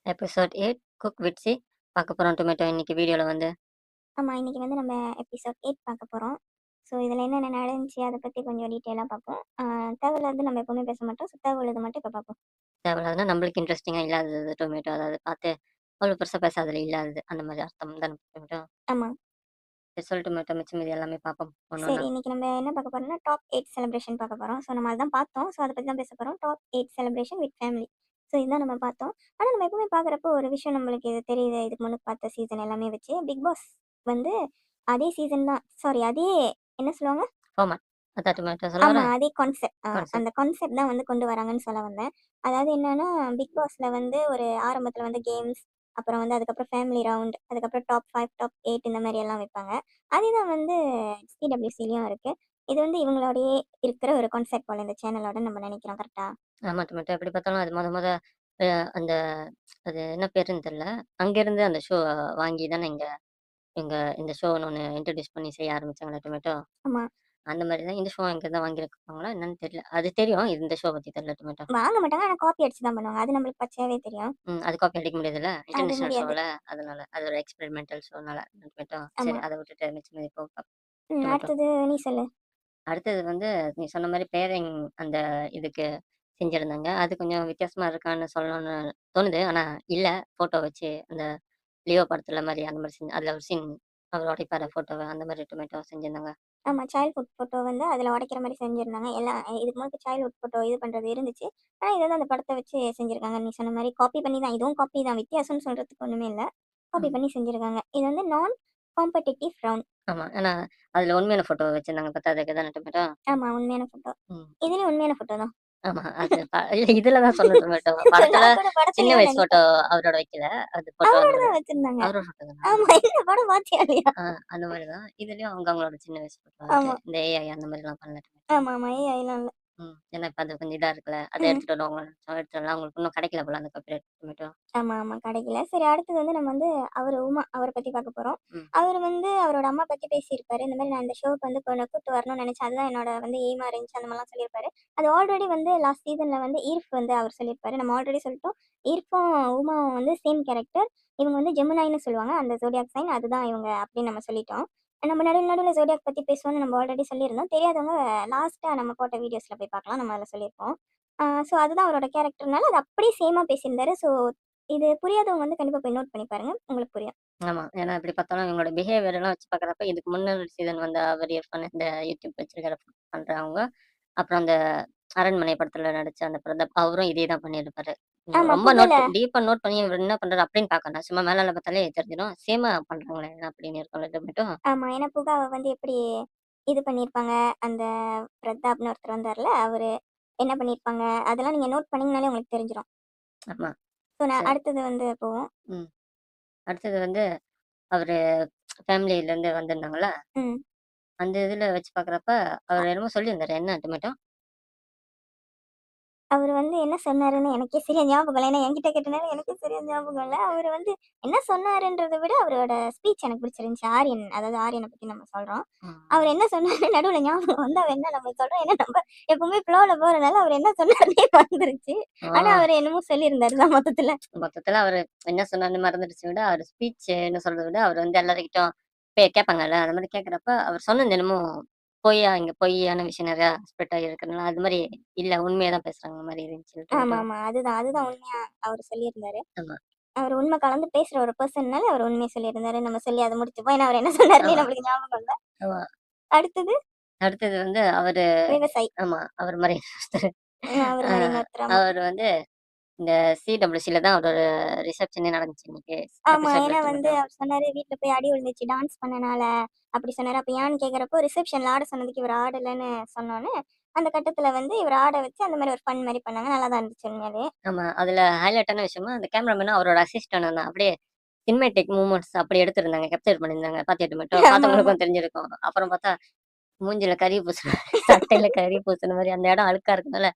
Episode 8 cook with C பார்க்க போறோம் tomato இன்னைக்கு வீடியோல வந்து. ஆமா. இன்னைக்கு வந்து நம்ம எபிசோட் 8 பார்க்க போறோம். ஸோ, இதில என்னென்ன நடந்துச்சு அத பத்தி கொஞ்சம் டீட்டெயிலா பார்ப்போம். தேவையில்லாதது நம்ம எப்பவுமே பேச மாட்டோம். ஸோ, தேவையுள்ளது மட்டும் இப்ப பார்ப்போம். தேவையில்லாதுன்னா நம்மளுக்கு இன்ட்ரெஸ்டிங்கா இல்லாதது டொமேட்டோ. அதாவது பார்த்து அவ்வளோ பெருசா பேசாததுல இல்லாதது. அந்த மாரி அர்த்தம் தானே டொமேட்டோ? ஆமா. சரி சொல்லு டொமேட்டோ மிச்சம் மீதி எல்லாமே பார்ப்போம் ஒண்ணு சரி, ஒண்ணா. இன்னைக்கு நம்ம என்ன பார்க்க போறோம்னா, டாப் 8 செலிப்ரேஷன் பார்க்க போறோம். ஸோ, நம்ம அதான் பார்த்தோம். ஸோ, அத பத்தி தான் பேச போறோம். Top 8 celebration with family. So, இதுதான் நம்ம பார்த்தோம். ஆனா, நம்ம எப்பவுமே பார்க்குறப்போ ஒரு விஷயம் நம்மளுக்கு இது தெரியுது. இதுக்கு முன்னுக்கு பார்த்த சீசன் எல்லாமே வச்சு, பிக் பாஸ் வந்து அதே சீசன் தான். சாரி, அதே என்ன சொல்லுவாங்க? ஃபார்மாட். அதான் டொமேட்டோ சொல்ல ஆமா. வரேன். அதே கான்செப்ட். அந்த கான்செப்ட். கான்செப்ட் தான் வந்து கொண்டு வராங்கன்னு சொல்ல வந்தேன். அதாவது என்னன்னா, பிக் பாஸ்ல வந்து ஒரு ஆரம்பத்துல வந்து கேம்ஸ், அப்புறம் வந்து அதுக்கப்புறம் ஃபேமிலி ரவுண்ட், அதுக்கப்புறம் டாப் 5, டாப் 8 இந்த மாரி எல்லாம் வைப்பாங்க. அதேதான் வந்து சிடபிள்யூசிலயும் இருக்கு. இது வந்து இவங்களோடயே இருக்கிற ஒரு கான்செப்ட் போல இந்த சேனலோட நம்ம நினைக்கிறோம். கரெக்ட்டா? ஆமா டொமேட்டோ எப்படி பார்த்தாலும் அது மொத அ அந்த அது என்ன பேருன்னு தெரியல. அங்கேருந்து அந்த ஷோ வாங்கி தானே இங்க இங்க இந்த ஷோன்னு ஒண்ணு இன்ட்ரோடியூஸ் பண்ணி செய்ய ஆரம்பிச்சாங்கல்ல டொமேட்டோ. ஆமா. அந்த மாரி தான் இந்த ஷோ அங்கேருந்து தான் வாங்கியிருக்காங்களா என்னன்னு தெரியல. அது தெரியும். இந்த ஷோ பத்தி தெரியல டொமேட்டோ. வாங்க மாட்டாங்க. ஆனா காப்பி அடிச்சு தான் பண்ணுவாங்க. அது நம்மளுக்கு பச்சையாவே தெரியும். அது காப்பி அடிக்க முடியாதுல்ல. அது இன்டர்நேஷனல் முடியாது. ஷோல. அதனால. அது ஒரு எக்ஸ்பெரிமெண்டல் ஷோனால மட்டும். ஆமா. சரி அத விட்டுட்டு மிச்சம் மீதி டொமேட்டோ. அடுத்தது நீ சொல்லு. அடுத்தது வந்து நீ சொன்ன மாரி பேரிங் அந்த இதுக்கு செஞ்சிருந்தாங்க. அது கொஞ்சம் வித்தியாசமா இருக்கான்னு சொல்லணும்னு தோணுது. ஆனா இல்ல. ஃபோட்டோ வச்சு அந்த லியோ படத்துல மாரி அந்த மாரி அதுல ஒரு சீன் அவர் உடைப்பாரு ஃபோட்டோவ. அந்த மாரி டொமேட்டோ செஞ்சிருந்தாங்க. ஆமா. சைல்ட்ஹுட் ஃபோட்டோ வந்து அதில உடைக்கிற மாரி செஞ்சிருந்தாங்க. எல்லாம் இதுக்கு முன்னாடி சைல்ட்ஹுட் ஃபோட்டோ இது பண்றது இருந்துச்சு. ஆனா, இது வந்து அந்த படத்த வச்சு செஞ்சிருக்காங்க. நீ சொன்ன மாரி காப்பி பண்ணி தான். இதுவும் காப்பி தான். வித்தியாசம்னு சொல்றதுக்கு ஒண்ணுமே இல்ல. காப்பி ம். பண்ணி செஞ்சிருக்காங்க. இது வந்து நான் காம்படிட்டிவ் ரவுண்ட். ஆமா. ஏன்னா அதுல உண்மையான ஃபோட்டோ வச்சிருந்தாங்க பத்தாததுக்கு தானே டொமேட்டோ? ஆமா. உண்மையான ஃபோட்டோ. ம். இதுலயும் உண்மையான ஃபோட்டோ தான். ஆமா. அது இல்ல இதுல தான் சொன்னேன் டொமேட்டோ. படத்துல நான் கூட சின்ன படத்துலயோ வயசு ஃபோட்டோ நெனச்சேன். அவரோட வைக்கல. அது ஃபோட்டோ அவரோட அந்த தான் வச்சிருந்தாங்க. அவரோட ஃபோட்டோ தானா? ஆமா. இந்த படம் பாத்தியா இல்லையா? ஆ அந்த மாரி தான். இதுலயும் அவங்களோட சின்ன வயசு ஃபோட்டோ வந்துட்டு, ஆமா. இந்த ஏஐ அந்த மாரிலாம் பண்ணல டொமேட்டோ. ஆமாமா. ஏஐலாம் இல்ல. ஏன்னா இப்ப அது கொஞ்சம் இதா இருக்குல்ல. அத ம். எடுத்துட்டு வருவாங்களோன்னு நெனச்சோம். எடுத்துட்டு வரல. அவங்களுக்கு இன்னும் கிடைக்கல போல அந்த காப்பிரைட் டொமேட்டோ. ஆமா, ஆமா. கிடைக்கல. சரி, அடுத்தது வந்து நம்ம வந்து அவரு உமா அவர பத்தி பார்க்க போறோம். ம். அவரு வந்து அவரோட அம்மா பத்தி பேசியிருப்பாரு. இந்த மாரி நான் இந்த ஷோக்கு வந்து கூட்டு வரணும்னு நெனச்சேன். அதுதான் என்னோட வந்து எய்மா இருந்துச்சு. அந்த மாரிலாம் சொல்லியிருப்பாரு. அது ஆல்ரெடி வந்து லாஸ்ட் சீசன்ல வந்து ஈர்ப் வந்து அவர் சொல்லியிருப்பாரு. நம்ம ஆல்ரெடி சொல்லிட்டோம். ஈர்ப்பும் உமாவும் வந்து சேம் கேரக்டர். இவங்க வந்து ஜெமினாய்ன்னு சொல்லுவாங்க. அந்த ஜோடியாக் சைன் அதுதான் இவங்க அப்படின்னு நம்ம சொல்லிட்டோம். நம்ம நடுவுல ஜோடியாக் பத்தி பேசுவோம்னு நம்ம ஆல்ரெடி சொல்லியிருந்தோம். தெரியாதவங்க லாஸ்ட்டா நம்ம போட்ட வீடியோஸ்ல போய் பார்க்கலாம். நம்ம அதில சொல்லியிருப்போம். ஸோ அதுதான் அவரோட கேரக்டர்னால அது அப்படியே சேமா பேசியிருந்தாரு. ஸோ இது புரியாதவங்க வந்து கண்டிப்பா போய் நோட் பண்ணி பாருங்க. உங்களுக்கு புரியும். ஆமா. ஏன்னா எப்படி பார்த்தாலும் இவங்களோட பிஹேவியர் எல்லாம் வச்சு பார்க்குறப்ப, இதுக்கு முன்னாடி சீசன் வந்த அவர் இர்ஃபான் இந்த யூடியூப் வச்சிருக்கிற பண்றவங்க, அப்புறம் அந்த அரண்மனை படத்துல நடிச்ச அந்த பிரதாப் அவரும் இதே தான் பண்ணியிருப்பாரு. ஆமா, ரொம்ப புகழ. டீப்பா நோட் பண்ணி இவரு என்ன பண்றாரு அப்படின்னு பார்க்கணும். சும்மா மேலால பார்த்தாலே தெரிஞ்சிடும். சேமா பண்றாங்களே அப்படின்னு இருக்கும்ல டொமேட்டோ. ஆமா. ஏன்னா புகாவ வந்து எப்படி இது பண்ணியிருப்பாங்க, அந்த பிரதாப்னு ஒருத்தர் வந்தார்ல, அவரு என்ன பண்ணியிருப்பாங்க, அதெல்லாம் நீங்க நோட் பண்ணீங்கனாலே உங்களுக்கு தெரிஞ்சிரும். ஆமா. ஸோ நான் சரி. அடுத்தது வந்து போவோம். ம். அடுத்தது வந்து அவரு ஃபேமிலிலேருந்து வந்திருந்தாங்கல்ல, ம். அந்த இதுல வச்சு பார்க்குறப்ப, அவரு என்னமோ சொல்லியிருந்தாரு. என்ன டொமேட்டோ? அவரு வந்து என்ன சொன்னாருன்னு எனக்கே சரியா ஞாபகம் இல்ல. ஏன்னா என்கிட்ட கேட்டனால எனக்கே சரியா ஞாபகம் இல்ல. அவரு வந்து என்ன சொன்னாருன்றத விட அவரோட ஸ்பீச் எனக்கு பிடிச்சிருந்துச்சு. ஆரியன், அதாவது ஆரியன பத்தி நம்ம சொல்றோம். அவரு ம். என்ன சொன்னாரு நடுவுல ஞாபகம் வந்தா வேணா நம்ம சொல்றோம். ஏன்னா நம்ம எப்பவுமே ஃப்ளோல போறனால அவரு என்ன சொன்னாருன்னே மறந்துருச்சு. ஆ. ஆனா அவரு என்னமோ சொல்லியிருந்தாரு தான் மொத்தத்துல. மொத்தத்துல அவரு என்ன சொன்னாருன்னு மறந்துடுச்சு விட, அவரு ஸ்பீச்சுன்னு சொல்றத விட, அவரு வந்து எல்லார்கிட்டயும் கேட்பாங்கல்ல. அந்த மாரி கேட்கிறப்ப, அவர் சொன்னது என்னமோ இங்க பொய்யான விஷயம் நெறையா ஸ்ப்ரெட் ஆகியிருக்கிறனால, அது மாரி இல்ல உண்மைய தான் பேசுறாங்க மாரி இருந்துச்சு டொமேட்டோ. ஆமாமா. அதுதான், அதுதான் ம். உண்மையா அவரு சொல்லியிருந்தாரு. ஆமா, அவரு உண்மை கலந்து பேசுற ஒரு பெர்சன்னால அவரு உண்மைய சொல்லியிருந்தாரு. நம்ம சொல்லி அத முடிச்சுப்போம். ஏன்னா அவரு என்ன சொன்னாருன்னே ஆமா, நம்மளுக்கு ஞாபகம் இல்ல. ஆமா. அடுத்தது அடுத்தது வந்து அவரு விவசாயி. ஆமா. அவரு மாரி ஒருத்தரு. அவரு அ மாரி இன்னொருத்தர். ஆமா. அவரு வந்து இந்த சிடபிள்யூசில தான் அவரோட ரிசப்ஷனே நடந்துச்சு இன்னைக்கு ஆமா. எபிசோட்ல ஏன்னா வந்து டொமேட்டோ. அவரு சொன்னாரு, வீட்ல போய் அடி விழுந்துச்சு டான்ஸ் பண்ணனால, அப்படி சொன்னாரு. அப்ப ஏன்னு கேட்கிறப்போ, ரிசப்ஷன்ல ஆட சொன்னதுக்கு இவரு ஆடலன்னு சொன்னோனே, அந்த கட்டத்துல வந்து இவர ஆட வச்சு அந்த மாரி ஒரு ஃபன் மாரி பண்ணாங்க. நல்லா தான் இருந்துச்சு உண்மையாவே. ஆமா. அதுல ஹைலைட்டான விஷயமா, அந்த கேமராமேனும் அவரோட அசிஸ்டன்டும் தான். அப்படியே சினிமேட்டிக் மூவ்மெண்ட்ஸ் அப்படி எடுத்திருந்தாங்க. கேப்சர் பண்ணியிருந்தாங்க. பாத்தியா மட்டும் ஆமாமா. பார்த்தவங்களுக்கும் தெரிஞ்சிருக்கும். அப்புறம் பார்த்தா, மூஞ்சில கரிய பூசுன சட்டையில கரிய பூசுன மாரி அந்த இடம் அழுக்கா இருக்கனால,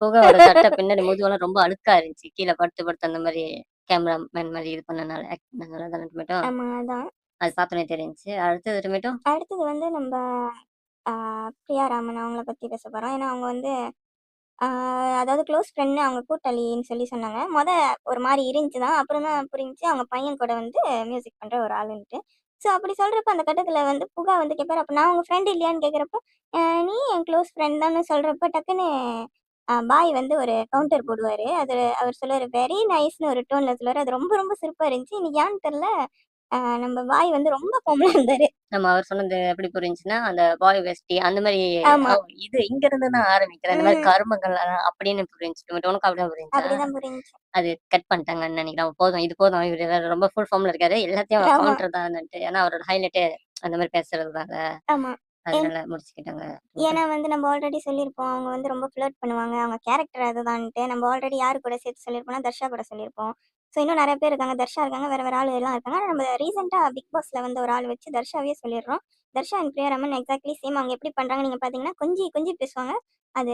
புகையோட சட்டை பின்னாடி முதுகெல்லாம் ரொம்ப அழுக்கா இருந்துச்சு. கீழ படுத்து படுத்து அந்த மாரி கேமராமேன் மாரி இது பண்ணனால, ஆக்ட் பண்ணனால தானே டொமேட்டோ. ஆமா. அதான். அது பார்த்தோனே தெரிஞ்சுச்சு. அடுத்தது டொமேட்டோ. அடுத்தது வந்து நம்ப ஆ பிரியா ராமன் அவங்கள பத்தி பேச போறோம். ஏன்னா அவங்க வந்து ஆ அதாவது க்ளோஸ் ஃப்ரெண்ட்னு அவங்க கூட்டாளின்னு சொன்னாங்க. ஒரு மாரி இருந்துச்சு தான். அப்புறம் தான் புரிஞ்சுச்சு அவங்க பையன் கூட வந்து மியூசிக் பண்ற ஒரு ஆளுன்ட்டு. ஸோ அப்படி சொல்றப்ப அந்த கட்டத்தில வந்து புகா வந்து கேட்பாரு, "அப்ப நான் உங்க ஃப்ரெண்ட் இல்லையான்னு?" கேட்கிறப்போ, நீ என் க்ளோஸ் ஃப்ரெண்ட் தான்னு சொல்றப்ப டக்குன்னு பாய் வந்து ஒரு கவுண்டர் போடுவாரு. அது அவர் சொல்லுவாரு, "வெரி நைஸ்ன்னு" ஒரு டோன்ல சொல்லுவாரு. அது ரொம்ப ரொம்ப சிறப்பா இருந்துச்சு. இன்னைக்கு ஏன்னு தெரியல, நம்ம பாய் வந்து ரொம்ப கோவமா இருந்தாரு. நம்ம அவர் சொன்னது எப்படி புரிஞ்சுச்சுன்னா, அந்த பாய் பெஸ்டி அந்த மாரி ஆமா. ஓ இது இங்க இருந்து தான் ஆரம்பிக்கிறேன். இந்த மாரி ம். கருமங்கள் அப்படின்னு புரிஞ்சுச்சு. பட் உனக்கு அப்படிதான் புரிஞ்சுச்சா? அப்படிதான் புரிஞ்சுச்சு. அது கட் பண்ணிட்டாங்கன்னு நெனைக்கிறேன். போதும் இது போதும். இவரு வேற ரொம்ப ஃபுல் ஃபார்ம்ல இருக்காரு. எல்லாத்தையும் ஆமா, கவுண்டர் தான்னுட்டு. ஏன்னா அவரோட ஹைலைட்டே அந்த மாரி பேசுறதுனால, ஆமா. அதனால முடிச்சுக்கிட்டாங்க. ஏன்னா வந்து நம்ம ஆல்ரெடி சொல்லியிருப்போம். அவங்க வந்து ரொம்ப ஃப்ளர்ட் பண்ணுவாங்க. அவங்க கேரக்டர் அதுதான்ட்டு. நம்ம ஆல்ரெடி யாரு கூட சேர்த்து சொல்லியிருப்போம்னா, தர்ஷா கூட சொல்லியிருப்போம். ஸோ இன்னும் நெறைய பேர் இருக்காங்க. தர்ஷா இருக்காங்க. வேற வேற ஆளு எல்லாம் இருக்காங்க. ஆனா நம்ம ரீசென்ட்டா பிக் பாஸ்ல வந்து ஒரு ஆள் வச்சு தர்ஷாவையே சொல்லிடுறோம். Darsha and Priya Raman exactly same. அவங்க எப்படி பண்றாங்கன்னு நீங்க பார்த்தீங்கன்னா, கொஞ்சி கொஞ்சி பேசுவாங்க. அது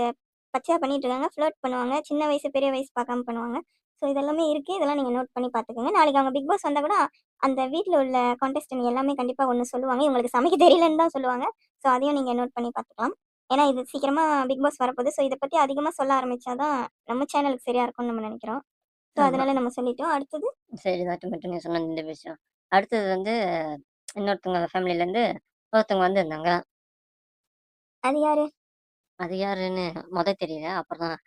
பச்சையா பண்ணிட்டு இருக்காங்க. ஃப்ளர்ட் பண்ணுவாங்க. சின்ன வயசு, பெரிய வயசு பார்க்காம பண்ணுவாங்க. ஸோ இதெல்லாமே இருக்கு. இதெல்லாம் நீங்க நோட் பண்ணி பார்த்துக்கோங்க. நாளைக்கு அவங்க பிக் பாஸ் வந்தா கூட, அந்த வீட்ல உள்ள கான்டெஸ்டன்ட் எல்லாமே கண்டிப்பா ஒண்ணு சொல்லுவாங்க. இவங்களுக்கு சமைக்க தெரியலன்னு தான் சொல்லுவாங்க. ஸோ அதையும் நீங்க நோட் பண்ணி பார்த்துக்கலாம். ஏன்னா, இது சீக்கிரமா பிக் பாஸ் வரப்போது. ஸோ, இத பத்தி அதிகமா சொல்ல ஆரம்பிச்சா தான் நம்ம சேனலுக்கு சரியா இருக்கும்னு நம்ம நெனைக்கிறோம். ஸோ, ஆமா. அதனால நம்ம சொல்லிட்டோம். அடுத்தது சரிதாட்டு மட்டும் நீங்க சொன்ன இந்த விஷயம். அடுத்தது வந்து இன்னொருத்தவங்க ஃபேமிலிலேருந்து ஒருத்தவங்க வந்திருந்தாங்க. அது யாரு? அது யாருன்னு தெரியல. அப்புறம் தான்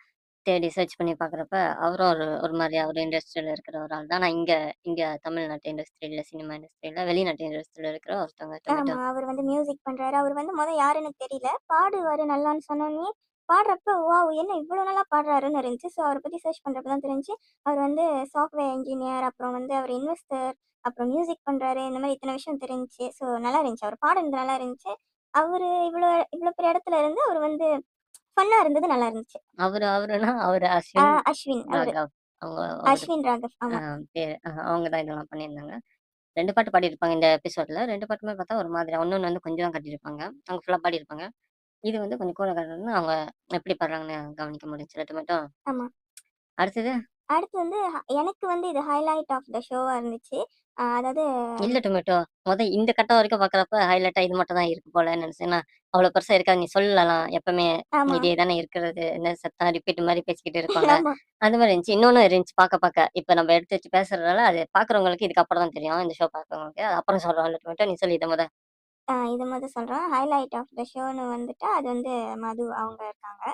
தேடி சர்ச் பண்ணி பார்க்குறப்ப, அவரும் ஒரு ஒரு மாரி அவரு இண்டஸ்ட்ரியில இருக்கிற ஒரு ஆள் தான். ஆனா இங்க இங்க தமிழ்நாட்டு இண்டஸ்ட்ரியில, சினிமா இண்டஸ்ட்ரியில, வெளிநாட்டு இண்டஸ்ட்ரியில இருக்கிற ஒருத்தவங்க ஆமா. டொமேட்டோ. அவரு வந்து மியூசிக் பண்றாரு. அவரு வந்து யாருன்னு தெரியல. பாடுவாரு நல்லான்னு சொன்னோனயே, பாடுறப்ப வாவ்! என்ன இவ்ளோ நல்லா பாடுறாருன்னு இருந்துச்சு. ஸோ, அவர பத்தி சர்ச் பண்றப்ப தான் தெரிஞ்சுச்சு. அவர் வந்து சாஃப்ட்வேர் இன்ஜினியர், அப்புறம் வந்து அவர் இன்வெஸ்டர், அப்புறம் மியூசிக் பண்றாரு. இந்த மாரி இத்தன விஷயம் தெரிஞ்சுச்சு. ஸோ, நல்லா இருந்துச்சு. அவர் பாடுனது நல்லா இருந்துச்சு. அவரு இவ்ளோ இவ்ளோ பெரிய இடத்துல இருந்து அவர் வந்து ஃபன்னா இருந்தது நல்லா இருந்துச்சு. அவருனா அவரு அஸ்வின் அஸ்வின் அவரு. ராகவ். அவங்க அவரு அஸ்வின் ராகவ். அ ஆமா. பேரு அவங்க தான் இதெல்லாம் பண்ணியிருந்தாங்க. 2 பாட்டு பாடியிருப்பாங்க இந்த எபிசோட்ல. 2 பாட்டுமே பார்த்தா ஒரு மாதிரியா இன்னொன்னு வந்து கொஞ்சம் தான் கட்டியிருப்பாங்க. அவங்க ஃபுல்லா பாடியிருப்பாங்க. இது வந்து கொஞ்சம் கூட காட்டுனோனே அவங்க எப்படி பாடுறாங்கன்னு கவனிக்க முடிஞ்சுச்சு. அது மட்டும். ஆமா. அடுத்தது அடுத்து வந்து எனக்கு வந்து இது ஹைலைட் ஆஃப் த ஷோவா இருந்துச்சு. அதாவது இல்ல டொமேட்டோ. இந்த கட்டம் வரைக்கும் பார்க்குறப்ப ஹைலைட்டா இது மட்டும் தான் இருக்கு போலன்னு நெனச்சேன். ஏன்னா, அவ்வளோ பெருசா இருக்காது. நீ சொல்லலாம். எப்பவுமே ஆமா, இதே தானே இருக்கிறது. என்ன சத்தம் ரிப்பீட் மாரி பேசிக்கிட்டு இருப்பாங்க. ஆமா. அந்த மாரி இருந்துச்சு. இன்னொன்னு இருந்துச்சு பார்க்க. இப்ப நம்ம எடுத்து வச்சு பேசுறதுனால, அது பார்க்குறவங்களுக்கு இதுக்கு அப்புறம் தான் தெரியும். இந்த ஷோ பார்க்குறவங்களுக்கு. அது அப்புறம் சொல்றோம் டொமேட்டோ. நீ சொல்லு இத இது மட்டும் சொல்றேன். ஹைலைட் ஆஃப் த ஷோன்னு வந்துட்டு அது வந்து மது அவங்க இருக்காங்க.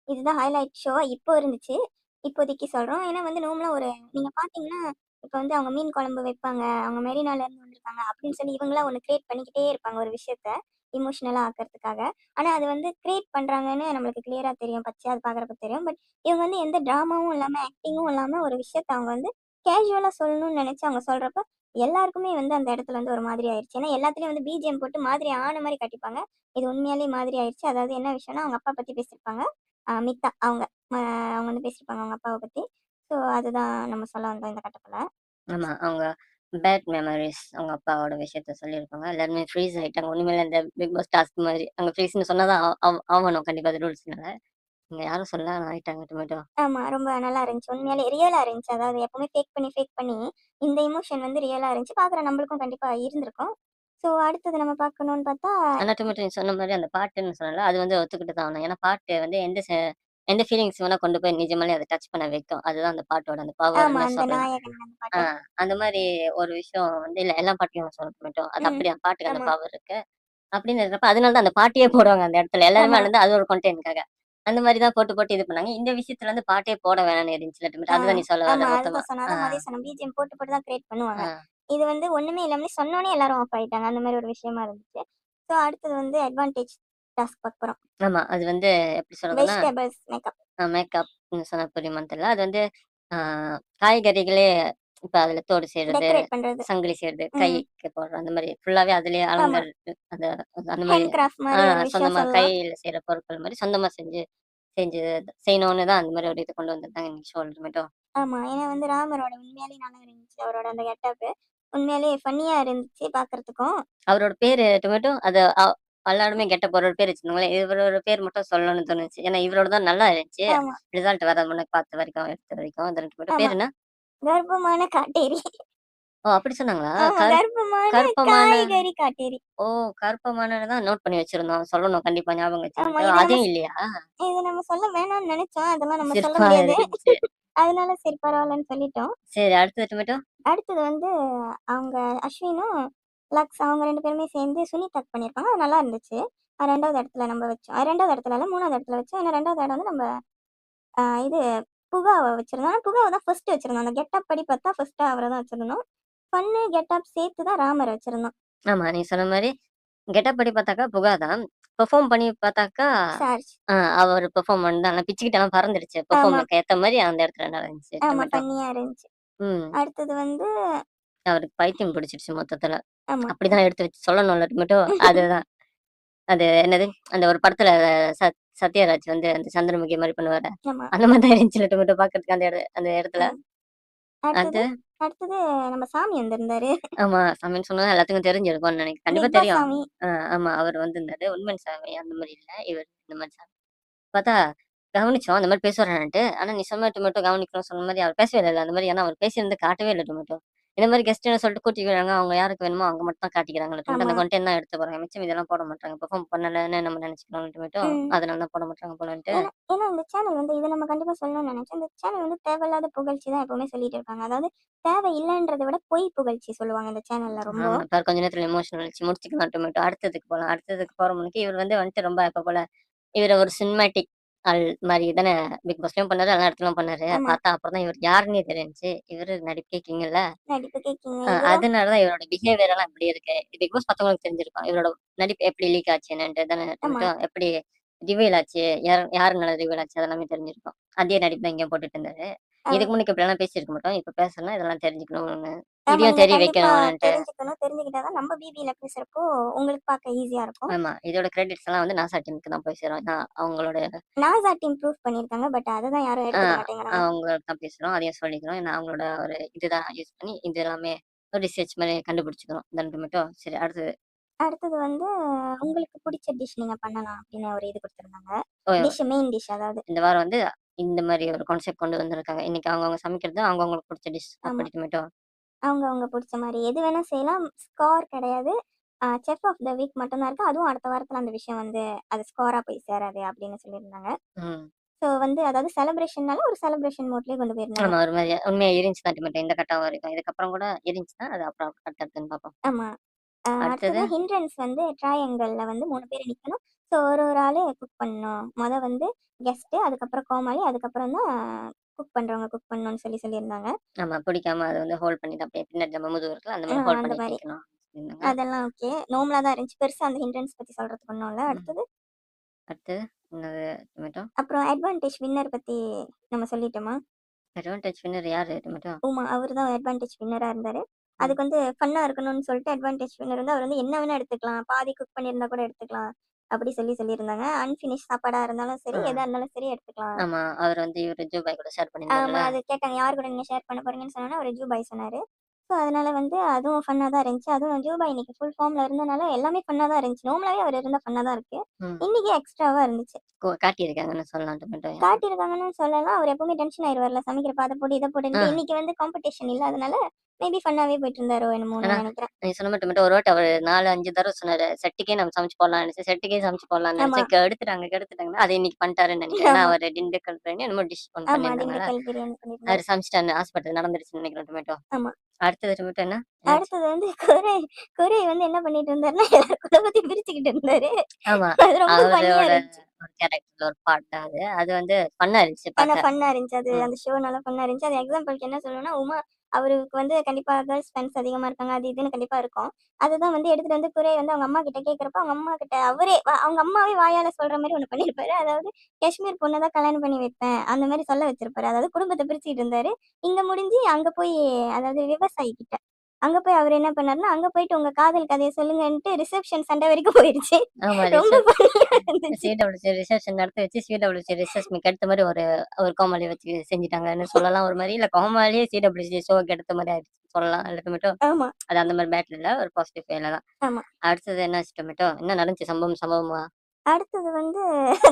இதுதான் ஹைலைட் ஷோவா இப்போ இருந்துச்சு. இப்போதைக்கு சொல்றோம். ஏன்னா வந்து நார்மலா நீங்க பார்த்தீங்கன்னா, இப்ப வந்து அவங்க மீன் குழம்பு வைப்பாங்க. அவங்க மெரினாலேருந்து வந்திருக்காங்க அப்படின்னு சொல்லி இவங்களா ஒண்ணு கிரியேட் பண்ணிக்கிட்டே இருப்பாங்க ஒரு விஷயத்த. எமோஷனலா ஆக்குறதுக்காக. ஆனா அது வந்து கிரியேட் பண்றாங்கன்னு நம்மளுக்கு கிளியரா தெரியும். பச்சையா அது பார்க்குறப்ப தெரியும். பட் இவங்க வந்து எந்த ட்ராமாவும் இல்லாம, ஆக்டிங்கும் இல்லாம ஒரு விஷயத்த அவங்க வந்து கேஷுவலா சொல்லணும்னு நெனச்சு அவங்க சொல்றப்ப, எல்லாருக்குமே வந்து அந்த இடத்துல வந்து ஒரு மாதிரி ஆயிருச்சு. ஏன்னா எல்லாத்துலயும் வந்து பிஜிஎம் போட்டு மாதிரி ஆன மாரி காட்டிப்பாங்க. இது உண்மையாலே மாதிரி ஆயிருச்சு. அதாவது என்ன விஷயம்னா, அவங்க அப்பா பத்தி பேசியிருப்பாங்க. மித்தா அவங்க. அ அவங்க வந்து பேசியிருப்பாங்க அவங்க அப்பாவ பத்தி. ஸோ அதுதான் நம்ம சொல்ல வந்தோம் இந்த கட்டத்துல. ஆமா. அவங்க பேட் மெமரீஸ் அவங்க அப்பாவோட விஷயத்த சொல்லியிருப்பாங்க. எல்லாருமே ஃப்ரீஸ் ஆயிட்டாங்க. ஒண்ணுமே இந்த பிக் பாஸ் டாஸ்க் மாரி. அங்க ஃப்ரீஸ்ன்னு சொன்னா தான் ஆவணும். கண்டிப்பா அது ரூல்ஸ்னால. இங்க யாரும் சொல்ல ஆயிட்டாங்க டொமேட்டோ. ஆமா. ரொம்ப நல்லா இருந்துச்சு. உண்மையாலே ரியலா இருந்துச்சு. அதாவது எப்பவுமே ஃபேக் பண்ணி, இந்த எமோஷன் வந்து ரியலா இருந்துச்சு. பார்க்குற நம்மளுக்கும் கண்டிப்பா இருந்திருக்கும். ஸோ அடுத்தது நம்ம பார்க்கணும்னு பார்த்தா ஆனா டொமேட்டோ நீ சொன்ன மாரி அந்த பாட்டுன்னு சொன்னேன்ல, அது வந்து ஒத்துக்கிட்டு தான் ஆகணும். ஏன்னா பாட்டு வந்து எந்த ஃபீலிங்ஸ் வேணா கொண்டு போய் நிஜமாலே அத டச் பண்ண வைக்கும். அதுதான் அந்த பாட்டோட அந்த ஆமா. பவர்ன்னு அந்த சொல்லலாம். நாயகன் அந்த ஆ பாட்டு. அந்த மாரி ஒரு விஷயம் வந்து இல்ல எல்லா பாட்டுலயும் சொல்ல டொமேட்டோ. அது ம். அப்படியா பாட்டுக்கு அந்த ஆமா, பவர் இருக்கு. அப்படின்னு இருக்கிறப்ப அதனால தான் அந்த பாட்டயே போடுவாங்க அந்த இடத்துல. எல்லாருமே ஆமா. வந்து அது ஒரு கன்டென்ட்காக. அந்த மாரி தான் போட்டு இது பண்ணாங்க. இந்த விஷயத்துல வந்து பாட்டே போட வேணாம்னு இருந்துச்சுல்ல டொமேட்டோ. ஆ, அதுதான் நீ சொல்ல ஆமா. வர மொத்தமா. அதுதான் சொன்னேன். ஆ, அதான் மொதயே சொன்னேன். பிஜிஎம் போட்டு தான் கிரியேட் பண்ணுவாங்க. ஆ. இது வந்து ஒண்ணுமே இல்லாமலே சொன்னோனே எல்லாரும் ஆஃப் ஆயிட்டாங்க. அந்த மாரி ஒரு விஷயமா இருந்துச்சு. ஸோ அடுத்தது வந்து அட்வான்டேஜ் டாஸ்க் பார்க்க போறோம். ஆமா. அது வந்து எப்படி சொல்றதுன்னா, வெஜிடபிள்ஸ் மேக்கப். மேக்கப்ன்னு சொன்னா புரியுமான்னு தெரியல. அது வந்து ஆ காய்கறிகளே இப்ப அதுல தோடு செய்றது, டெக்கரேட் பண்றது. சங்கிலி செய்றது, ம். கைக்கு போடுற அந்த மாரி ஃபுல்லாவே அதிலேயே ஆமா. அந்த அந்த மாரி ஹேண்ட் கிராஃப்ட் ஆ மாரி ஒரு விஷயம் சொந்தமா சொல்லலாம். கையில செய்ற பொருட்கள் மாரி சொந்தமா செஞ்சு செஞ்சு செய்யணும்னு தான் அந்த மாரி ஒரு இது கொண்டு வந்திருந்தாங்க இன்னைக்கு ஷோல மட்டும். ஆமா. ஏன்னா வந்து ராமரோட உண்மையாலே நல்லா இருந்துச்சு. அவரோட அந்த கெட்டப்பு. உண்மையாலே ஃபன்னியா இருந்துச்சு பார்க்கறதுக்கும். அவரோட பேரு டொமேட்டோ அது எல்லாருமே கெட்டப் அவரோட பேர் வச்சிருந்தாங்களே, இவரோட பேர் மட்டும் சொல்லணும்னு தோணுச்சு. ஏன்னா இவரோட தான் நல்லா இருந்துச்சு. ஆமா, ரிசல்ட் வர முன்ன பார்த்த வரைக்கும், எடுத்த வரைக்கும். அந்த 2 பேரும் ஆமா. பேர் என்ன? கர்ப்பமான காட்டேரி. ஓ! அப்படி சொன்னாங்களா? ஆமா. கர்ப்பமான கருப்பமான காய்கறி காட்டேரி. ஓ! கருப்பமானன்னு தான் நோட் பண்ணி வச்சிருந்தோம். சொல்லணும் கண்டிப்பா ஞாபகம் ஆமா. வச்சுக்கிட்டு. அதுவும் இல்லையா? இத நம்ம சொல்ல வேணாம்னு நெனச்சோம். அதெல்லாம் நம்ம சொல்ல சிரிப்பா முடியாது. இருந்துச்சு. அதனால சரி பரவாயில்லன்னு சொல்லிட்டோம். சரி அடுத்தது டொமேட்டோ? அடுத்தது வந்து அவங்க அஸ்வினும், லக்ஸ் அவங்க 2 பேருமே சேர்ந்து சுனிதாக்கு பண்ணியிருப்பாங்க. அது நல்லா இருந்துச்சு. 2வது இடத்துல நம்ம வச்சோம். 2வது இடத்துல இல்ல 3வது இடத்துல வச்சோம். ஏன்னா 2வது இடம் வந்து நம்ம இது புகாவ வச்சிருந்தோம். ஆனா புகாவ தான் ஃபர்ஸ்ட் வச்சிருந்தோம். அந்த கெட்டப் படி பார்த்தா ஃபர்ஸ்ட்டா அவர தான் வச்சிருந்தோம். ஃபன்னு, கெட்டப் சேர்த்து தான் ராமர வச்சிருந்தோம். ஆமா. நீ சொன்ன மாரி கெட்டப் படி பார்த்தாக்கா புகா தான். பெர்ஃபார்ம் பண்ணி பார்த்தாக்கா, சார்ஜ். ஆ அவரு பெர்ஃபார்ம் பண்ணாங்க. பிச்சுக்கிட்டெல்லாம் பறந்துடுச்சு. ஆமா, பெர்ஃபார்மன்ஸ்க்கு ஏத்த மாரி அந்த இடத்துல நடந்துச்சு ஆமா. டொமேட்டோ. ஃபன்னியா இருந்துச்சு. ம். அடுத்தது வந்து அவருக்கு பைத்தியம் பிடிச்சிடுச்சு மொத்தத்துல. ஆமா. அப்படிதான் எடுத்து வச்சு சொல்லணும்ல டொமேட்டோ. அதுதான். அது என்னது? அந்த ஒரு படத்துல சத்யராஜ் வந்து அந்த சந்திரமுகி மாரி பண்ணுவாரே. ஆமா. அந்த மாரி தான் இருந்துச்சுல டொமேட்டோ பார்க்கறதுக்கு அந்த இடத்துல. ம். அடுத்தது அது அடுத்தது நம்ம சாமி வந்திருந்தாரு. ஆமா. சாமின்னு சொன்னா எல்லாத்துக்கும் தெரிஞ்சிருக்கும்னு நெனைக்கிறேன். கண்டிப்பா பிக் பாஸ் தெரியும். சாமி. ஆமா. அவரு வந்திருந்தாரு. உண்மன் சாமி அந்த மாரி இல்ல. இவரு இந்த மாரி சாமி. பார்த்தா கவனிச்சோம். அந்த மாரி பேசுவாரான்ட்டு. ஆனா நீ சொன்ன டொமேட்டோ கவனிக்கணும்னு சொன்ன மாரி அவர் பேசவே இல்லல்ல. அந்த மாரி ஏன்னா அவர் பேசியிருந்து காட்டவே இல்ல டொமேட்டோ. இந்த மாரி கெஸ்ட்டுன்னு சொல்லிட்டு கூட்டிக்கிறாங்க. அவங்க யாருக்கு வேணுமோ அவங்க மட்டும் தான் காட்டிக்கிறாங்கல்ல டொமேட்டோ. ஆமா. அந்த கன்டென்ட் தான் எடுத்து போடுறாங்க. மிச்சம் இதெல்லாம் போட மாட்றாங்க. பெர்ஃபார்ம் பண்ணலன்னு நம்ம நெனச்சுக்கிறோம் டொமேட்டோ. ம். அதனால தான் போட மாட்றாங்க போலன்ட்டு. ஏன்னா ஏன்னா இந்த சேனல் வந்து இத நம்ம கண்டிப்பா சொல்லணும்னு நெனச்சேன். இந்த சேனல் வந்து தேவையில்லாத புகழ்ச்சி தான் எப்பவுமே சொல்லிட்டு இருப்பாங்க. அதாவது தேவை இல்லன்றத விட பொய் புகழ்ச்சி சொல்லுவாங்க இந்த சேனல்ல ரொம்ப. ஆமா. பாரு கொஞ்ச நேரத்துல எமோஷனல் ஆயிடுச்சு. முடிச்சுக்கலாம் டொமேட்டோ. அடுத்ததுக்கு போலாம். அடுத்ததுக்கு போற முன்னுக்கு இவர் வந்துட்டு ரொம்ப எப்ப போல இவரு ஒரு சினிமேட்டிக் ஆள் மாரி தானே பிக் பாஸ்லயும் பண்ணாரு, எல்லா இடத்துலயும் பண்ணாரு. ஆமா. பார்த்தா அப்புறம் தான் இவர் யாருன்னே தெரிஞ்சுச்சு. இவரு நடிப்புக்கே கிங் இல்ல. நடிப்புக்கே கிங் இவரா அதனால தான் இவரோட பிஹேவியர் எல்லாம் இப்படி இருக்கு. பிக் பாஸ் பார்த்தவங்களுக்கு தெரிஞ்சிருக்கும். இவரோட நடிப்பு எப்படி லீக் ஆச்சு என்னன்ட்டு தானே ஆமா. டொமேட்டோ எப்படி ரிவீல் ஆச்சு. யாருனால ரிவீல் ஆச்சு அதெல்லாமே தெரிஞ்சிருக்கும். அதே நடிப்பு தான் இங்கேயும் போட்டுட்டு இருந்தாரு. ஆ. இதுக்கு முன்னுக்கு இப்படிலாம் பேசியிருக்க மாட்டோம். இப்ப பேசணும்னா இதெல்லாம் தெரிஞ்சுக்கணும்னு. ஆமா. இதையும் நீங்க தெரிய கண்டிப்பா வைக்கணும்னுட்டு. தெரிஞ்சுக்கணும். தெரிஞ்சுக்கிட்டா தான் நம்ம பிபில பேசுறப்போ உங்களுக்கு பார்க்க ஈஸியா இருக்கும். ஆமா. இதோட கிரெடிட்ஸ் எல்லாம் வந்து நாசா டீமுக்கு தான் போய் சேரும். நான் அவங்களோட நாசா டீம் ப்ரூஃப் பண்ணியிருக்காங்க. பட் அத தான் யாரும் ஆ எடுத்துக்க மாட்டேங்கிறாங்க. அவங்களுக்கு தான் பேசுறோம். அதையும் சொல்லிக்கிறோம். ஏன்னா அவங்களோட ஒரு இதுதான் யூஸ் பண்ணி இது எல்லாமே ஒரு ரிசர்ச் மாரி கண்டுபிடிச்சுக்கிறோம். தென் டொமேட்டோ சரி அடுத்தது. அடுத்தது வந்து உங்களுக்கு புடிச்ச டிஷ் நீங்க பண்ணலாம் அப்படின்னு ஒரு இது குடுத்துருந்தாங்க. ஓ மெயின் டிஷ் அதாவது. இந்த வாரம் வந்து இந்த மாரி ஒரு கான்செப்ட் கொண்டு வந்திருக்காங்க. இன்னைக்கு அவங்கவங்க சமைக்கிறது அவங்கவங்களுக்கு புடிச்ச டிஷ் ஆமா. அப்படி டொமேட்டோ. அவங்க புடிச்ச மாரி எது வேணா செய்யலாம். ஸ்கார் கிடையாது. செஃப் ஆஃப் த வீக் மட்டும் தான் இருக்கு. அதுவும் அடுத்த வாரத்துல அந்த விஷயம் வந்து அது ஸ்காரா போய் சேராது அப்படின்னு சொல்லியிருந்தாங்க. ம். ஸோ வந்து அதாவது செலிப்ரேஷன்னால ஒரு செலிப்ரேஷன் மோட்லயே கொண்டு போயிருந்தாங்க. ஆமா ஒரு மாரி உண்மையா இருந்துச்சு தான் டொமேட்டோ இந்த கட்டம் வரைக்கும். இதுக்கப்புறம் கூட இருந்துச்சு தான். அது அப்புறம் அடுத்தடுத்துன்னு பார்ப்போம். ஆமா. அடுத்தது அடுத்தது ஹிண்ட்ரன்ஸ் வந்து ட்ரையாங்கிள்ல வந்து 3 பேர் நிக்கணும். ஸோ ஒரு ஆளு குக் பண்ணணும். வந்து கெஸ்ட்டு, அதுக்கப்புறம் கோமாளி, அதுக்கப்புறம் தான் குக் பண்ணணும்னு சொல்லியிருந்தாங்க. ஆமா பிடிக்காம அத வந்து ஹோல்ட் பண்ணிட்டு அப்படியே பின்னாடி நம்ம முதுகு இருக்குல்ல அந்த மாரி ஹோல்ட் அந்த பண்ணிட்டு மாரி. நிக்கணும் சொல்லியிருந்தாங்க. அதெல்லாம் ஓகே. நார்மலா தான் இருந்துச்சு. பெருசா அந்த ஹிண்ட்ரன்ஸ் பத்தி சொல்றதுக்கு ஒண்ணும் இல்ல. ம். அடுத்தது அடுத்தது என்னது டொமேட்டோ? அப்புறம் அட்வான்டேஜ் வின்னர் பத்தி நம்ம சொல்லிட்டோமா? அட்வான்டேஜ் வின்னர் யாரு டொமேட்டோ? அவரு தான் அட்வான்டேஜ் வின்னரா இருந்தாரு. ம். அதுக்கு வந்து ஃபன்னா இருக்கணும்னு சொல்லிட்டு அட்வான்டேஜ் வின்னர் வந்து அவர் வந்து என்ன வேணா எடுத்துக்கலாம். பாதி குக் பண்ணியிருந்தா கூட எடுத்துக்கலாம். அப்படி சொல்லியிருந்தாங்க. அன்ஃபினிஷ் சாப்பாடா இருந்தாலும் ஆ. சரி, எதா இருந்தாலும் சரி எடுத்துக்கலாம். ஆமா. அவரு வந்து இவரு ஜோபாய் கூட ஷேர் ஆமா. பண்ணியிருந்தாருல்ல. அது கேட்டாங்க. யார் கூட நீங்க ஷேர் பண்ண போறீங்கன்னு சொன்னோனே, அவரு ஜூபாய் சொன்னாரு. ஸோ, அதனால வந்து அதுவும் ஃபன்னா தான் இருந்துச்சு. அதுவும் ஜூபாய் இன்னைக்கு ஃபுல் ஃபார்ம்ல இருந்தனால எல்லாமே ஃபன்னா தான் இருந்துச்சு. நார்மலாவே அவரு இருந்தா ஃபன்னா தான் இருக்கு. ம். இன்னைக்கு எக்ஸ்ட்ராவா இருந்துச்சு. காட்டியிருக்காங்கன்னு சொல்லலாம் டொமேட்டோய. காட்டியிருக்காங்கன்னு சொல்லலாம். அவரு எப்பவுமே டென்ஷன் ஆயிருவார்ல. சமைக்கிறப்ப அத போடு, இத ஆ. போடுன்ட்டு. இன்னைக்கு வந்து காம்படிஷன் இல்லாதனால, மேபி ஃபன்னாவே போயிட்டு இருந்தாரோ ஆனா, என்னமோன்னு நெனைக்கிறேன். நீ சொன்ன மாரி டொமேட்டோ ஒரு வாட்டி அவரு 4, 5 தடவ சொன்னாரு. செட்டுக்கே நம்ம சமைச்சு போடலாம்னு நெனச்சேன். செட்டுக்கே சமைச்சு போடலாம்னு ஆமா, நெனச்சேன். கெடுத்துட்டாங்கன்னா, அத இன்னைக்கு பண்ணிட்டாருன்னு நெனைக்கிறேன். ஏன்னா, ஆமா, அவரு டிண்டுக்கல் பிரியாணி என்னமோ டிஷ் ஒண்ணு ஆமா. பண்ணியிருந்தாங்கல்ல. திண்டுக்கல் பிரியாணி பண்ணியிருந்தாரு. அவரு சமைச்சுட்டாருன்னு ஆசைப்பட்டது நடந்துருச்சுன்னு நெனைக்கிறேன் டொமேட்டோ. ஆமா. அடுத்தது டொமேட்டோ என்னாச்சு? அடுத்தது வந்து குறை வந்து என்ன பண்ணிட்டு இருந்தாருன்னா, எல்லார் குடும்பத்தையும் பிரிச்சுக்கிட்டு இருந்தாரு. ஆமா. அது ரொம்ப ஃபன்னியா அவரோட இருந்துச்சு. ஒரு கேரக்டர்ல ஒரு பார்ட் தான் அது. அது வந்து ஃபன்னா இருந்துச்சு ஆனா பாக்க. ஃபன்னா இருந்துச்சு. அது ம். அந்த ஷோ நல்லா ஃபன்னா இருந்துச்சு. அது எக்ஸாம்பிளுக்கு என்ன சொல்லணும்னா, அவருக்கு வந்து கண்டிப்பா கேர்ள்ஸ் ஃபிரெண்ட்ஸ் அதிகமா இருக்காங்க. அது இதுன்னு கண்டிப்பா இருக்கும். அதுதான் வந்து எடுத்துட்டு வந்து குறை வந்து அவங்க அம்மா கிட்ட கேட்கிறப்ப, அவங்க அம்மா கிட்ட அவரே அவங்க அம்மாவே வாயால சொல்ற மாரி ஒண்ணு பண்ணியிருப்பாரு. அதாவது காஷ்மீர் பொண்ண தான் கல்யாணம் பண்ணி வைப்பேன். அந்த மாரி சொல்ல வச்சிருப்பாரு. அதாவது குடும்பத்த பிரிச்சுட்டு இருந்தாரு. இங்க முடிஞ்சு அங்க போய் அதாவது விவசாயி கிட்ட. அங்க போய் அவரு என்ன பண்ணாருன்னா, அங்க போயிட்டு உங்க காதல் கதைய சொல்லுங்கன்ட்டு ரிசப்ஷன் சண்டை வரைக்கும் போயிருச்சு. ஆமா. ரொம்ப ஃபன்னியா இருந்துச்சு. சிடபிள்யூசி ரிசப்ஷன் நடத்தி வச்சு, சிடபிள்யூசி ரிசப்ஷனுக்கு ஏத்த மாரி ஒரு ஒரு கோமாளி வச்சு செஞ்சுட்டாங்கன்னு சொல்லலாம் ஒரு மாரி. இல்ல கோமாளியே சிடபிள்யூசி ஷோக்கு ஏத்த மாரி ஆயிடுச்சுன்னு சொல்லலாம். இல்ல டொமேட்டோ. ஆமா, அது அந்த மாரி பேட்ல இல்ல. ஒரு பாசிட்டிவ் வேல தான். ஆமா. அடுத்தது என்னாச்சு டொமேட்டோ? என்ன நடந்துச்சு சம்பவமா? அடுத்தது வந்து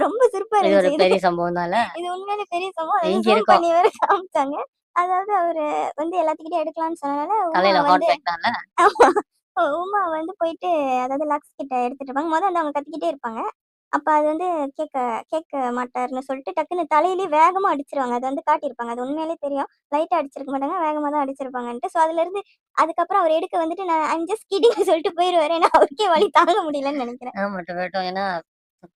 ரொம்ப சிறப்பா இது ஒரு இருந்துச்சு. பெரிய சம்பவம் தான்ல. இது உண்மையிலே பெரிய சம்பவம். அதாவது இங்க ஜூம் இருக்கோம். பண்ணி வேற காமிச்சாங்க. அதாவது அவரு வந்து எல்லாத்துக்கிட்டயும் எடுக்கலான்னு சொன்னனால, உமா தலையில ஹாட் வந்து பேக் தான்ல. ஆமா. உமா வந்து போயிட்டு அதாவது லக்ஸ் கிட்ட எடுத்துட்டு இருப்பாங்க. மொத வந்து அவங்க கத்திக்கிட்டே இருப்பாங்க. அப்ப அது வந்து கேட்க கேட்க மாட்டாருன்னு சொல்லிட்டு டக்குன்னு தலையிலேயே வேகமா அடிச்சுருவாங்க. அது வந்து காட்டியிருப்பாங்க. அது உண்மையாலே தெரியும். லைட்டா அடிச்சிருக்க மாட்டாங்க. வேகமா தான் அடிச்சிருப்பாங்கன்ட்டு. ஸோ அதுலருந்து அதுக்கப்புறம் அவர் எடுக்க வந்துட்டு நான் ஐ அம் ஜஸ்ட் கிட்டிங்ன்னு சொல்லிட்டு போயிருவாரு. ஏன்னா அவருக்கே வலி தாங்க முடியலன்னு நெனைக்கிறேன். ஆமா டொமேட்டோ. ஏன்னா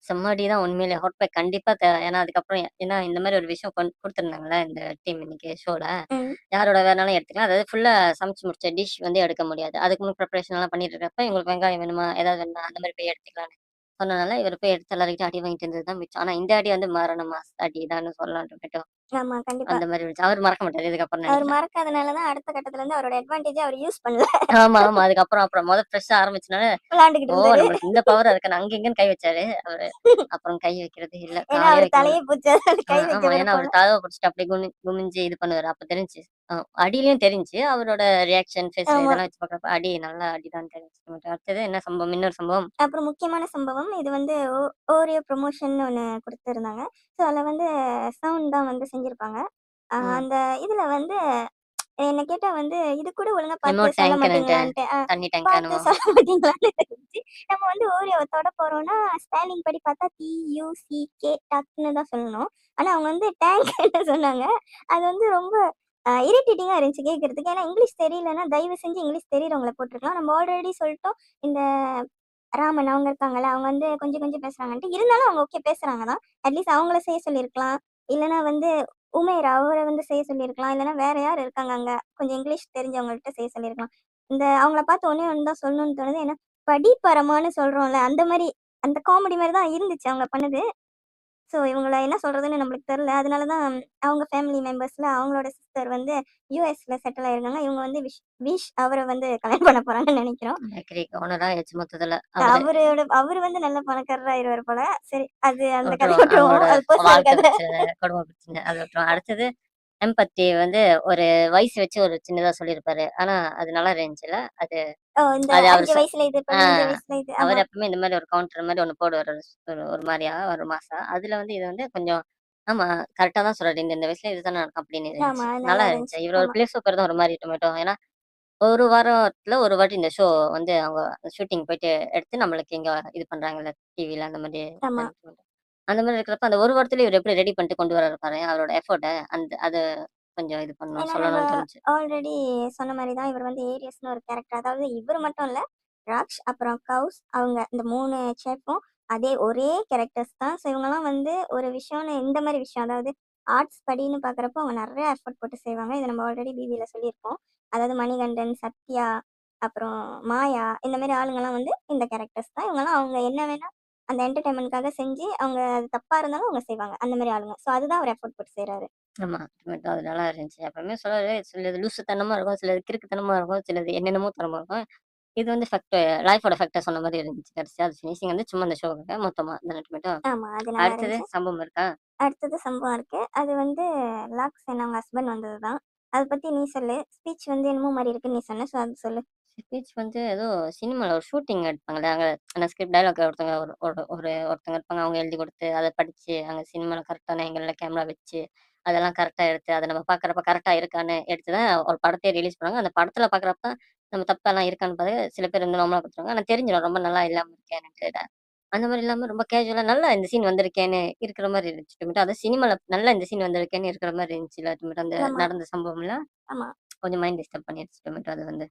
செம்ம அடி தான் உண்மையிலே. ஹாட் பேக் கண்டிப்பா ஏன்னா அதுக்கப்புறம் ஏன்னா இந்த மாரி ஒரு விஷயம் குடுத்துருந்தாங்கல்ல இந்த டீம் இன்னைக்கு ஷோல. ம். யாரோட வேணாலும் எடுத்துக்கலாம். அதாவது ஃபுல்லா சமைச்சு முடிச்ச டிஷ் வந்து எடுக்க முடியாது. அதுக்கு முன் ப்ரிப்பரேஷன்லாம் பண்ணிட்டு இருக்கப்ப, இவங்களுக்கு வெங்காயம் வேணுமா? ஏதாவது வேணுமா? அந்த மாரி போய் எடுத்துக்கலான்னு சொன்னனால, இவரு போய் எடுத்து எல்லார்கிட்டயும் அடி வாங்கிட்டு இருந்தது தான் மிச்சம். ஆனா இந்த அடி வந்து மரண மாஸ் அடி தான்னு சொல்லலாம் டொமேட்டோ. ஆமா, கண்டிப்பா. அந்த மாரி இருந்துச்சு. அவரு மறக்க மாட்டாரு இதுக்கப்புறம் அவரு நெனைக்கிறேன். மறக்காதனால தான் அடுத்த கட்டத்துல இருந்து அவரோட அட்வான்டேஜ அவரு யூஸ் பண்ணல. ஆமா, ஆமா. அதுக்கப்புறம் அப்புறம் ஃப்ரெஷ்ஷா ஆரம்பிச்சனால, விளையாண்டுகிட்டு ஓ! இருந்தாரு. நம்மளுக்கு இந்த பவர் இருக்குன்னு அங்க இங்கன்னு கை வச்சாரு அவரு. அப்புறம் கை வைக்கிறதே இல்ல. ஏன்னா காலே அவரு வைக்க முடியல. தலையே போச்சு. அதனால கை வைக்க ஆமா. ஏன்னா அவரு விருப்பம் இல்ல. கதவ புடிச்சுட்டு அப்படியே குனிஞ்சு இது பண்ணுவாரு. அப்ப தெரிஞ்சுச்சு. அடியிலயும் தெரிஞ்சுச்சு. அவரோட ரியாக்ஷன், ஃபேஸ் ஆமா. இதெல்லாம் வச்சு பார்க்குறப்ப, அடி நல்லா அடிதான் தெரிஞ்சுச்சு. அடுத்தது என்ன சம்பவம்? இன்னொரு சம்பவம். அப்புறம் முக்கியமான சம்பவம், இது வந்து ஓரியோ ப்ரமோஷன்னு ஒண்ணு குடுத்துருந்தாங்க. ஸோ அதில வந்து சவுண்ட் தான் வந்து செஞ்சிருப்பாங்க. ம். அந்த இதில வந்து என்ன கேட்டா வந்து, இது கூட ஒழுங்கா எமோ பார்த்து சொல்ல டேங்க்ன்னுட்டு மாட்டீங்களான்ட்டு. தண்ணி டேங்க் பார்த்து என்னமோ. சொல்ல மாட்டீங்களான்னு இருந்துச்சு. நம்ம வந்து ஓரியோவ தொட போறோம்னா, ஸ்பெல்லிங் படி பார்த்தா டியூசிகே டக்ன்னு தான் சொல்லணும். ஆனா அவங்க வந்து டேங்க்ன்னு சொன்னாங்க. அது வந்து ரொம்ப இரிட்டேட்டிங்கா இருந்துச்சு கேட்கறதுக்கு. ஏன்னா இங்கிலீஷ் தெரியலன்னா, தயவு செஞ்சு இங்கிலீஷ் தெரியிறவங்கள போட்டுருக்கலாம். நம்ம ஆல்ரெடி சொல்லிட்டோம். இந்த ராமன் அவங்க இருக்காங்கல்ல, அவங்க வந்து கொஞ்சம் கொஞ்சம் பேசுறாங்கன்ட்டு. இருந்தாலும் அவங்க ஓகே பேசுறாங்க தான். அட்லீஸ்ட் அவங்கள செய்ய சொல்லியிருக்கலாம். இல்லன்னா வந்து உமேர் அவர வந்து செய்ய சொல்லியிருக்கலாம். இல்லன்னா வேற யார் இருக்காங்க அங்க, கொஞ்சம் இங்கிலீஷ் தெரிஞ்சவங்கள்ட்ட செய்ய சொல்லியிருக்கலாம். இந்த அவங்கள பார்த்து ஒண்ணே ஒண்ணு தான் சொல்லணும்னு தோணுது. ஏன்னா, பரமான்னு சொல்றோம்ல, அந்த மாரி அந்த காமெடி மாரி தான் இருந்துச்சு அவங்க பண்ணது. ஸோ இவங்கள என்ன சொல்றதுன்னு நம்மளுக்கு தெரியல. அதனால தான் அவங்க ஃபேமிலி மெம்பர்ஸ்ல அவங்களோட சிஸ்டர் வந்து யுஎஸ்ல செட்டில் ஆயிருக்காங்க. இவங்க வந்து விஷ் அவர வந்து கல்யாணம் பண்ண போறாங்கன்னு நெனைக்கிறோம். பேக்கரி ஓனரா ஆயாச்சு மொத்தத்துல அவரு. அவரு வந்து நல்ல பணக்காரரா ஆயிருவாரு போல. சரி அது அந்த கதைய விட்டுருவோம். அவங்களோட விட்டுருவோம். அது பர்சனல் வாழ்க்கை கத. பிரச்சனை, குடும்ப பிரச்சனை அத விட்டுருவோம். அடுத்தது எம்பத்தி வந்து ஒரு வயசு வச்சு ஒரு சின்னதா சொல்லியிருப்பாரு. ஆனா அது நல்லா இருந்துச்சுல்ல. அது ஓ இந்த அது அவரு 5 வயசுல இது ஆ. பண்ணு, 5 வயசுல இது. ஆமா, அவரு எப்பவுமே இந்த மாரி ஒரு கவுண்டர் மாரி ஒண்ணு போடுவாரு. ஒரு ஒரு மாரியா, ஒரு மாசா. அதுல வந்து இது வந்து கொஞ்சம் ஆமா கரெக்ட்டா தான் சொல்றாரு. இந்த வயசுல இதுதான் நடக்கும் அப்படின்னு ஆமா. இருந்துச்சு. அது நல்லா நல்லா இருந்துச்சு. இருந்துச்சு. இவரு ஒரு ஆமா, பிளே சூப்பர் தான் ஒரு மாரி டொமேட்டோ. ஏன்னா, ஒரு வாரத்துல ஒரு வாட்டி இந்த ஷோ வந்து அவங்க ஷூட்டிங் போயிட்டு எடுத்து நம்மளுக்கு இங்க இது பண்றாங்கல்ல டிவில அந்த மாரி ஆமா. அந்த மாரி இருக்கிறப்ப, அந்த ஒரு வாரத்துல இவரு எப்படி ரெடி பண்ணிட்டு கொண்டு வராரு பாருங்க. அவரோட எஃபோர்ட்ட அத கொஞ்சம் இது பண்ணணும், ஏன்னா நம்ம சொல்லணும்னு தோணுச்சு. ஆல்ரெடி சொன்ன மாரி தான் இவர் வந்து ஏரியஸ்ன்னு ஒரு கேரக்டர். அதாவது இவரு மட்டும் இல்ல. ராக்ஷ், அப்புறம் கவுஸ் அவங்க இந்த 3 சேஃப்பும் அதே ஒரே கேரக்டர்ஸ் தான். ஸோ இவங்கலாம் வந்து ஒரு விஷயம்னு இந்த மாரி விஷயம் அதாவது ஆர்ட்ஸ் படின்னு பார்க்குறப்போ அவங்க நெறைய எஃபோர்ட் போட்டு செய்வாங்க. இத நம்ம ஆல்ரெடி பிபில சொல்லியிருக்கோம். அதாவது மணிகண்டன், சத்யா, அப்புறம் மாயா இந்த மாரி ஆளுங்கலாம் வந்து இந்த கேரக்டர்ஸ் தான். இவங்கலாம் அவங்க என்ன வேணா அந்த என்டர்டெயின்மெண்ட்காக செஞ்சு அவங்க அது தப்பா இருந்தாலும் அவங்க செய்வாங்க. அந்த மாரி ஆளுங்க. ஸோ அதுதான் அவர் எஃபோர்ட் போட்டு செய்றாரு. ஆமா. டொமேட்டோ அது நல்லா இருந்துச்சு. எப்பவுமே சொல்றாரு, சிலது லூசுத்தனமா இருக்கும், சிலது கிறுக்குத்தனமா இருக்கும், சிலது என்னென்னமோ தனமா இருக்கும். இது வந்து லைஃபோட ஃபேக்ட்ட சொன்ன மாரி இருந்துச்சு கடைசியா. அது ஃபினிஷிங் வந்து சும்மா அந்த ஷோக்காக மொத்தமா அந்த டொமேட்டோ. ஆமா. அது நல்லா அடுத்தது இருந்துச்சு. சம்பவம் இருக்கா? அடுத்தது சம்பவம் இருக்கு. அது வந்து லாக்ஸன் அவங்க ஹஸ்பண்ட் வந்தது தான். அத பத்தி நீ சொல்லு. ஸ்பீச் வந்து என்னமோ மாரி இருக்குன்னு நீ சொன்ன. ஸோ அது சொல்லு. ஸ்பீச் வந்து ஏதோ சினிமால ஒரு ஷூட்டிங் எடுப்பாங்கல்ல, அங்க அந்த ஸ்கிரிப்ட் டயலாக் ஒருத்தவங்க ஒரு ஒரு ஒரு ஒருத்தவங்க இருப்பாங்க. அவங்க எழுதி குடுத்து, அத படிச்சு, அங்க சினிமால கரெக்டான ஆங்கிள்ல கேமரா வச்சு, அதெல்லாம் கரெக்ட்டா எடுத்து, அத நம்ம பார்க்குறப்ப கரெக்ட்டா இருக்கான்னு எடுத்து தான் ஒரு படத்தையே ரிலீஸ் பண்ணுவாங்க. அந்த படத்துல பார்க்குறப்ப நம்ம தப்பெல்லாம் இருக்கான்னு பார்த்து சில பேர் வந்து நார்மலா குடுத்துருவாங்க. ஆனா தெரிஞ்சிரும் ரொம்ப நல்லா இல்லாம இருக்கேன்னுட்டு. அந்த மாரி இல்லாம ரொம்ப கேஷுவலா நல்லா இந்த சீன் வந்திருக்கேன்னு இருக்கிற மாரி இருந்துச்சு. டொமேட்டோ அதுவும் சினிமால நல்லா இந்த சீன் வந்திருக்கேன்னு இருக்கிற மாரி இருந்துச்சுல்ல டொமேட்டோ அந்த ஆமா, நடந்த சம்பவம்லாம் ஆமா. கொஞ்சம் மைண்ட் டிஸ்டர்ப் பண்ணிருச்சு டொமேட்டோ அது வந்து.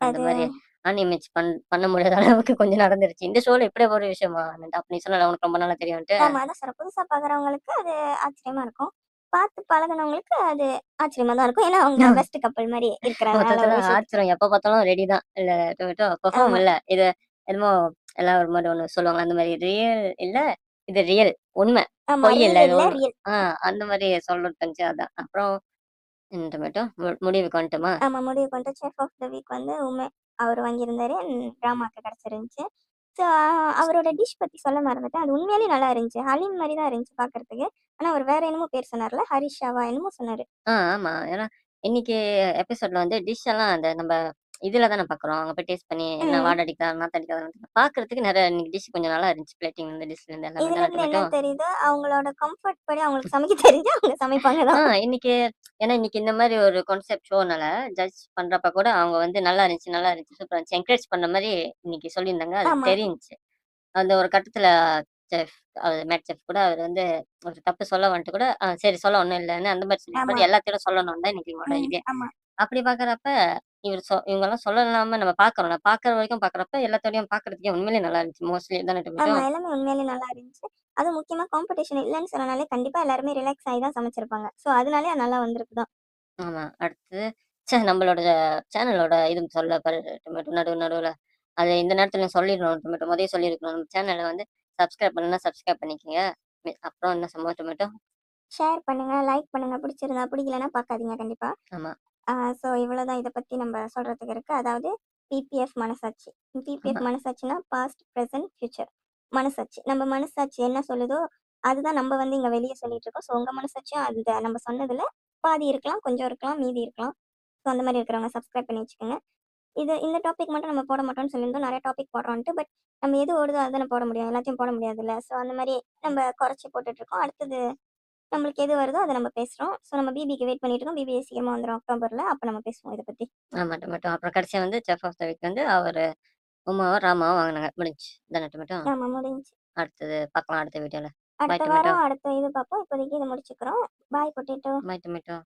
அந்த அது மாரி அன்இமேஜ் பண்ண முடியாத அளவுக்கு கொஞ்சம் நடந்துருச்சு. இந்த ஷோல இப்படி ஒரு விஷயமா? அப்ப நீ சொன்னல உனக்கு ரொம்ப நாளா தெரியும்ன்ட்டு. ஆமா. அதான் சொல்றேன். புதுசா பார்க்குறவங்களுக்கு அது ஆச்சரியமா இருக்கும். பார்த்து பழகுனவங்களுக்கு அது ஆச்சரியமா தான் இருக்கும். ஏன்னா அவங்க பெஸ்ட் கப்புள் மாரி இருக்கிறனால மொத்தத்துல ஒரு விஷயத்துக்கு. ஆச்சரியம். எப்ப பார்த்தாலும் ரெடி தான். இல்ல டொமேட்டோ பெர்ஃபார்ம் ஆமா, இல்ல. இது என்னமோ எல்லாம் ஒரு மாரி ஒண்ணு சொல்லுவாங்கல்ல, அந்த மாரி ரியல் இல்ல, இது ரியல். உண்ம. ஆமா. பொய் இல்ல. ரீல் இது இல்ல உண்ம. ரியல். ஆ அந்த மாரி சொல்லணும்னு தோணுச்சு அதான். அப்புறம் டொமேட்டோ முடிவுக்கு வந்துட்டோமா? ஆமா. முடிவு பண்ணிட்டு செஃப் ஆஃப் த வீக் வந்து அவரு வாங்கியிருந்தாரு. ட்ராமாக்கு கிடைச்சிருந்துச்சு. ஸோ அவரோட டிஷ் பத்தி சொல்ல மறந்துட்டேன். அது உண்மையாலே நல்லா இருந்துச்சு. ஹலீம் மாரி தான் இருந்துச்சு பார்க்கறதுக்கு. ஆனா அவரு வேற என்னமோ பேர் சொன்னார்ல. ஹரிஷாவா என்னமோ சொன்னாரு. ஆமா. ஏன்னா இன்னைக்கு எபிசோட்ல வந்து டிஷ் எல்லாம் அந்த நம்ம இதுல தானே பார்க்குறோம். அங்க போய் டேஸ்ட் பண்ணி என்ன ம். வாட அடிக்குதா, நாத்தம் அடிக்காதான்னு பார்க்கறதுக்கு நெறைய இன்னைக்கு டிஷ் கொஞ்சம் நல்லா இருந்துச்சு. பிளேட்டிங் இந்த டிஷ்லேருந்து எல்லாமே தானே இதுலருந்து என்ன டொமேட்டோ. தெரியுது, அவங்களோட கம்ஃபர்ட் படி அவங்களுக்கு சமைக்க தெரிஞ்சா அவங்க சமைப்பாங்க தான். இன்னைக்கு ஏன்னா இன்னைக்கு இந்த மாரி ஒரு கான்செப்ட் ஷோனால ஜட்ஜ் பண்றப்ப கூட அவங்க வந்து நல்லா இருந்துச்சு, நல்லா இருந்துச்சு, சூப்பரா இருந்துச்சு. என்கரேஜ் பண்ண மாரி இன்னைக்கு சொல்லியிருந்தாங்க. அது ஆமா. தெரிஞ்சுச்சு. அந்த ஒரு கட்டத்துல செஃப் மேட் செஃப் கூட அவர் வந்து ஒரு தப்பு சொல்ல வந்துட்டு கூட, சரி சொல்ல ஒண்ணும் இல்லன்னு அந்த மாரி ஆமா. சொல்லியிருப்பாரு. எல்லாத்தையும் சொல்லணும்னு தான் இன்னைக்கு இவங்களோட ம். இதே. ஆமா. அப்படி பார்க்குறப்ப, இவங்கலாம் சொல்லலாம நம்ம பார்க்குறோம். நான் பார்க்குற வரைக்கும் பார்க்குறப்ப எல்லாத்தோடையும் பார்க்கறதுக்கே உண்மையிலேயே நல்லா இருந்துச்சு. மோஸ்ட்லி தானே டொமேட்டோ. ஆமா. எல்லாமே உண்மையிலேயே நல்லா இருந்துச்சு. அதுவும் முக்கியமா காம்படிஷன் இல்லன்னு சொன்னனாலே கண்டிப்பா எல்லாருமே ரிலாக்ஸ் ஆயி தான் சமைச்சிருப்பாங்க. ஸோ, அதனாலயே அது நல்லா வந்திருக்கு தான். ஆமா. அடுத்தது நம்மளோட சேனலோட இது சொல்ல பாரு டொமேட்டோ நடுவுல. அது இந்த நேரத்துல சொல்லிடணும் டொமேட்டோ. மொதயே சொல்லியிருக்கணும். நம்ம சேனல வந்து சப்ஸ்கிரைப் பண்ணலன்னா சப்ஸ்கிரைப் பண்ணிக்கங்க. அப்புறம் என்ன சம்பவம் டொமேட்டோ? ஷேர் பண்ணுங்க, லைக் பண்ணுங்க. பிடிச்சிருந்தா பிடிக்கலன்னா பார்க்காதீங்க கண்டிப்பா. ஆமா, ஸோ இவ்வளோதான் இத பத்தி நம்ம சொல்றதுக்கு இருக்கு. அதாவது பிபிஎஃப் மனசாட்சி. ஆமா, பிபிஎஃப் மனசாட்சினா பாஸ்ட், பிரசன்ட், ஃபியூச்சர். மனசாட்சி. நம்ம மனசாட்சி என்ன சொல்லுதோ, அதுதான் நம்ம வந்து இங்க வெளிய சொல்லிட்டு இருக்கோம். ஸோ உங்க மனசாட்சியும் அந்த நம்ம சொன்னதுல பாதி இருக்கலாம், கொஞ்சம் இருக்கலாம், மீதி இருக்கலாம். ஸோ அந்த மாரி இருக்கிறவங்க சப்ஸ்கிரைப் பண்ணி வச்சுக்கோங்க. இந்த டாபிக் மட்டும் நம்ம போட மாட்டோம்னு சொல்லியிருந்தோம். நெறைய டாபிக் போடுறோன்ட்டு. பட் நம்ம எது ஓடுதோ அதுதானே போட முடியும். எல்லாத்தையும் போட முடியாதுல்ல. ஸோ அந்த மாரி நம்ம குறைச்சு போட்டுட்டுருக்கோம். அடுத்தது நம்மளுக்கு எது வருதோ அத நம்ம பேசுறோம். ஸோ நம்ம பிபிக்கு வெயிட் பண்ணிட்டு இருக்கோம். பிபி சீக்கிரமா வந்துரும் அக்டோபர்ல. அப்ப நம்ம பேசுவோம் இத பத்தி. ஆமா டொமேட்டோ. அப்புறம் கடைசியா வந்து செஃப் ஆஃப் த வீக் வந்து அவரு உமாவோ, ராமாவோ வாங்குனாங்க. முடிஞ்சுச்சு. இதானே டொமேட்டோ? ஆமா முடிஞ்சுச்சு. அடுத்தது பார்க்கலாம் அடுத்த வீடியோல. அடுத்த பாய் டொமேட்டோ. வாரம் அடுத்த இது பார்ப்போம். இப்போதைக்கு இத முடிச்சுக்கிறோம். பாய் பொட்டேட்டோ. பாய் டொமேட்டோ.